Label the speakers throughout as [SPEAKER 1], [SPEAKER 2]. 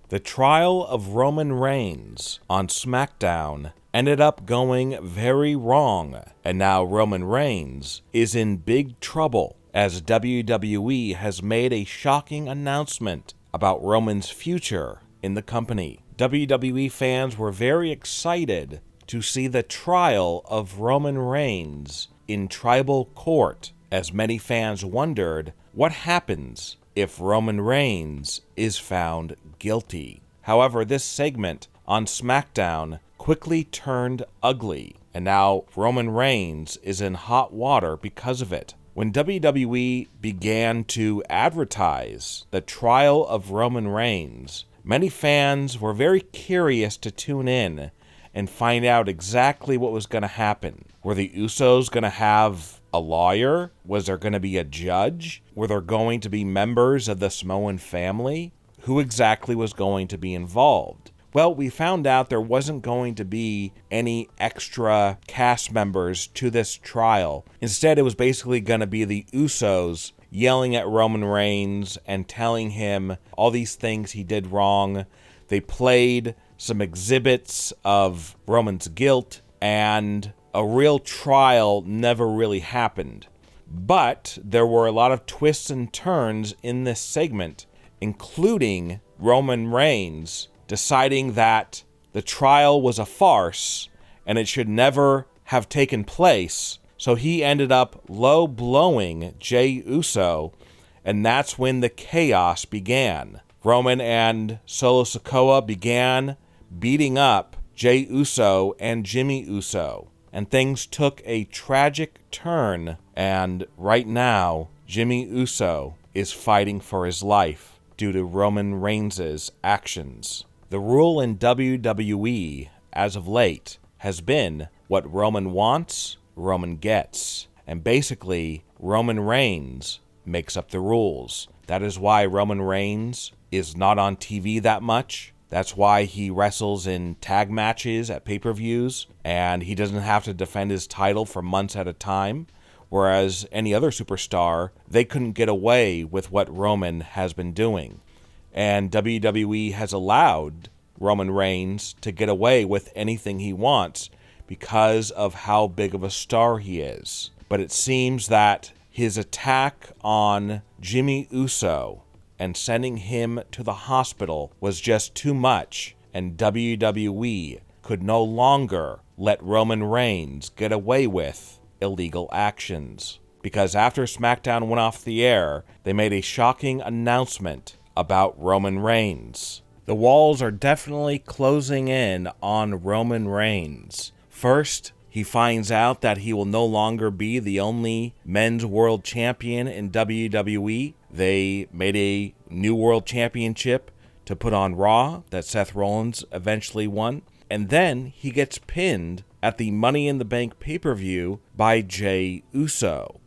[SPEAKER 1] The trial of Roman Reigns on SmackDown ended up going very wrong, and now Roman Reigns is in big trouble as WWE has made a shocking announcement about Roman's future in the company. WWE fans were very excited to see the trial of Roman Reigns in tribal court, as many fans wondered what happens if Roman Reigns is found guilty. However, this segment on SmackDown quickly turned ugly, and now Roman Reigns is in hot water because of it. When WWE began to advertise the trial of Roman Reigns, many fans were very curious to tune in and find out exactly what was going to happen. Were the Usos going to have a lawyer? Was there going to be a judge? Were there going to be members of the Samoan family? Who exactly was going to be involved? Well, we found out there wasn't going to be any extra cast members to this trial. Instead, it was basically going to be the Usos yelling at Roman Reigns and telling him all these things he did wrong. They played some exhibits of Roman's guilt, and a real trial never really happened. But there were a lot of twists and turns in this segment, including Roman Reigns deciding that the trial was a farce and it should never have taken place. So he ended up low-blowing Jey Uso, and that's when the chaos began. Roman and Solo Sikoa began beating up Jey Uso and Jimmy Uso, and things took a tragic turn, and right now, Jimmy Uso is fighting for his life due to Roman Reigns' actions. The rule in WWE, as of late, has been what Roman wants, Roman gets. And basically, Roman Reigns makes up the rules. That is why Roman Reigns is not on TV that much. That's why he wrestles in tag matches at pay-per-views, and he doesn't have to defend his title for months at a time. Whereas any other superstar, they couldn't get away with what Roman has been doing. And WWE has allowed Roman Reigns to get away with anything he wants because of how big of a star he is. But it seems that his attack on Jimmy Uso and sending him to the hospital was just too much, and WWE could no longer let Roman Reigns get away with illegal actions. Because after SmackDown went off the air, they made a shocking announcement about Roman Reigns. The walls are definitely closing in on Roman Reigns. First, he finds out that he will no longer be the only men's world champion in WWE. They made a new world championship to put on Raw that Seth Rollins eventually won. And then he gets pinned at the Money in the Bank pay-per-view by Jey Uso.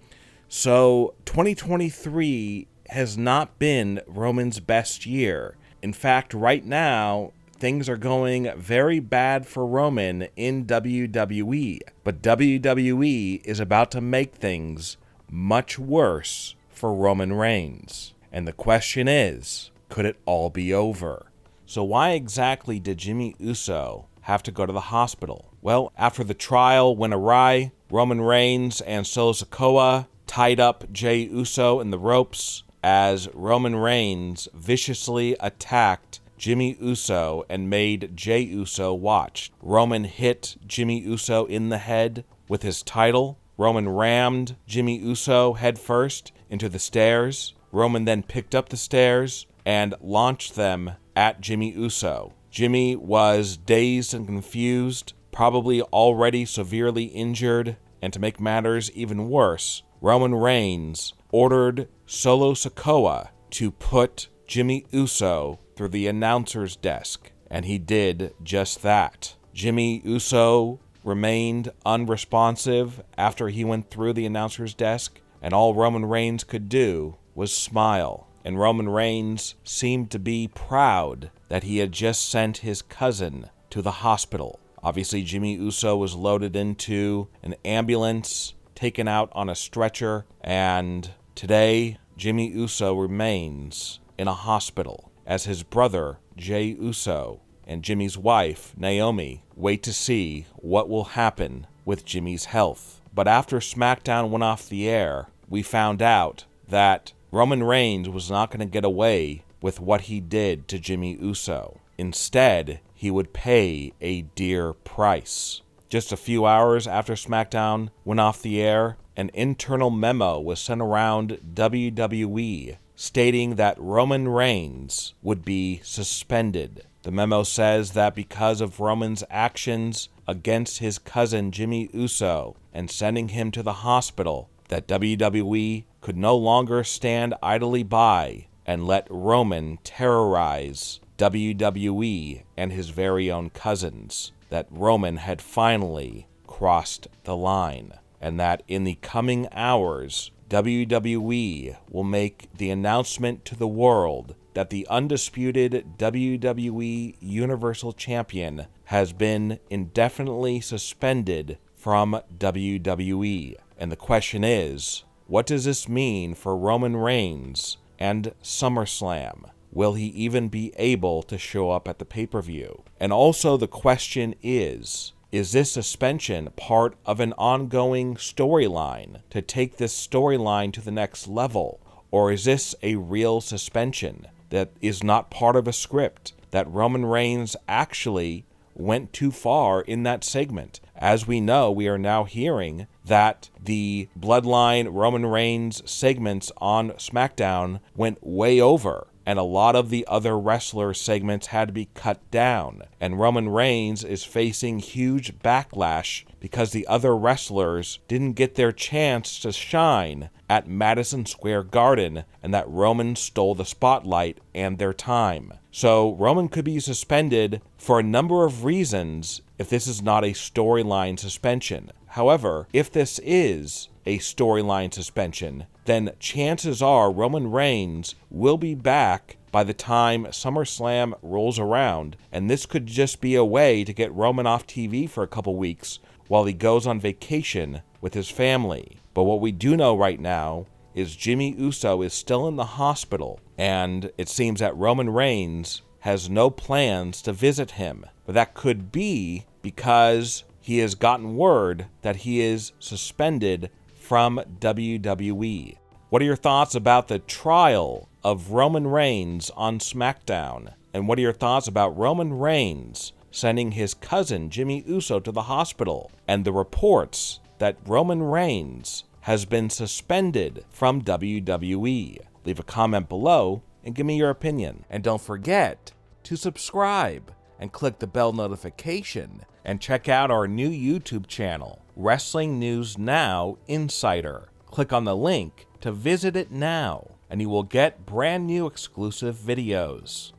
[SPEAKER 1] So 2023 has not been Roman's best year. In fact, right now, things are going very bad for Roman in WWE. But WWE is about to make things much worse for Roman Reigns. And the question is, could it all be over? So why exactly did Jimmy Uso have to go to the hospital? Well, after the trial went awry, Roman Reigns and Solo Sikoa tied up Jey Uso in the ropes as Roman Reigns viciously attacked Jimmy Uso and made Jey Uso watch. Roman hit Jimmy Uso in the head with his title. Roman rammed Jimmy Uso headfirst into the stairs. Roman then picked up the stairs and launched them at Jimmy Uso. Jimmy was dazed and confused, probably already severely injured, and to make matters even worse, Roman Reigns ordered Solo Sikoa to put Jimmy Uso through the announcer's desk, and he did just that. Jimmy Uso remained unresponsive after he went through the announcer's desk, and all Roman Reigns could do was smile. And Roman Reigns seemed to be proud that he had just sent his cousin to the hospital. Obviously, Jimmy Uso was loaded into an ambulance, taken out on a stretcher, and today, Jimmy Uso remains in a hospital as his brother Jey Uso and Jimmy's wife, Naomi, wait to see what will happen with Jimmy's health. But after SmackDown went off the air, we found out that Roman Reigns was not going to get away with what he did to Jimmy Uso. Instead, he would pay a dear price. Just a few hours after SmackDown went off the air, an internal memo was sent around WWE stating that Roman Reigns would be suspended. The memo says that because of Roman's actions against his cousin Jimmy Uso and sending him to the hospital, that WWE could no longer stand idly by and let Roman terrorize WWE and his very own cousins, that Roman had finally crossed the line, and that in the coming hours, WWE will make the announcement to the world that the undisputed WWE Universal Champion has been indefinitely suspended from WWE. And the question is, what does this mean for Roman Reigns and SummerSlam? Will he even be able to show up at the pay-per-view? And also the question is this suspension part of an ongoing storyline to take this storyline to the next level? Or is this a real suspension that is not part of a script, that Roman Reigns actually went too far in that segment? As we know, we are now hearing that the Bloodline Roman Reigns segments on SmackDown went way over, and a lot of the other wrestler segments had to be cut down. And Roman Reigns is facing huge backlash because the other wrestlers didn't get their chance to shine at Madison Square Garden, and that Roman stole the spotlight and their time. So Roman could be suspended for a number of reasons if this is not a storyline suspension. However, if this is a storyline suspension, then chances are Roman Reigns will be back by the time SummerSlam rolls around, and this could just be a way to get Roman off TV for a couple weeks while he goes on vacation with his family. But what we do know right now is Jimmy Uso is still in the hospital, and it seems that Roman Reigns has no plans to visit him. But that could be because he has gotten word that he is suspended from WWE. What are your thoughts about the trial of Roman Reigns on SmackDown? And what are your thoughts about Roman Reigns sending his cousin Jimmy Uso to the hospital, and the reports that Roman Reigns has been suspended from WWE? Leave a comment below and give me your opinion. And don't forget to subscribe and click the bell notification, and check out our new YouTube channel, Wrestling News Now Insider. Click on the link to visit it now, and you will get brand new exclusive videos.